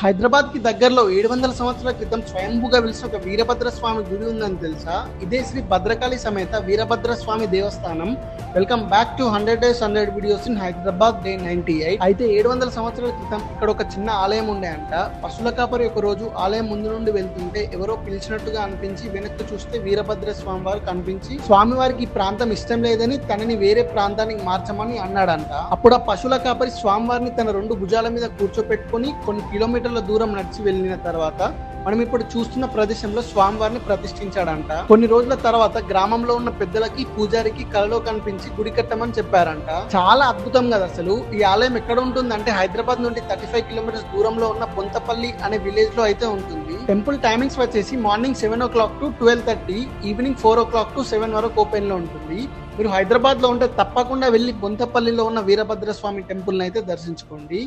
హైదరాబాద్ కి దగ్గరలో 700 సంవత్సరాల క్రితం స్వయంభూగా వెలిసిన ఒక వీరభద్ర స్వామి గుడి ఉందని తెలుసా? ఇదే శ్రీ భద్రకాళి సమేత వీరభద్ర స్వామి దేవస్థానం. Welcome back to 100 days 100 videos in Hyderabad day 98. అయితే 700 సంవత్సరాల క్రితం ఇక్కడ ఒక చిన్న ఆలయం ఉండే అంట. పశువుల కాపరి ఒక రోజు ఆలయం ముందు నుండి వెళ్తుంటే ఎవరో పిలిచినట్టుగా అనిపించి వెనక్కి చూస్తే వీరభద్ర స్వామి వారు కనిపించి స్వామివారికి ఈ ప్రాంతం ఇష్టం లేదని తనని వేరే ప్రాంతానికి మార్చమని అన్నాడంట. అప్పుడు ఆ పశువుల కాపరి స్వామివారిని తన 2 భుజాల మీద కూర్చోపెట్టుకుని కొన్ని కిలోమీటర్ల దూరం నడిచి వెళ్ళిన తర్వాత మనం ఇప్పుడు చూస్తున్న ప్రదేశంలో స్వామివారిని ప్రతిష్ఠించాడంట. కొన్ని రోజుల తర్వాత గ్రామంలో ఉన్న పెద్దలకి పూజారికి కలలో కనిపించి గుడి కట్టమని చెప్పారంట. చాలా అద్భుతం కదా అసలు. ఈ ఆలయం ఎక్కడ ఉంటుందంటే హైదరాబాద్ నుండి 35 కిలోమీటర్స్ దూరంలో ఉన్న బొంతపల్లి అనే విలేజ్ లో అయితే ఉంటుంది. టెంపుల్ టైమింగ్స్ వచ్చేసి morning 7 o'clock to 12:30, evening 4 o'clock to 7 వరకు ఓపెన్ లో ఉంటుంది. మీరు హైదరాబాద్ లో ఉంటే తప్పకుండా వెళ్ళి బొంతపల్లిలో ఉన్న వీరభద్ర స్వామి టెంపుల్ అయితే దర్శించుకోండి.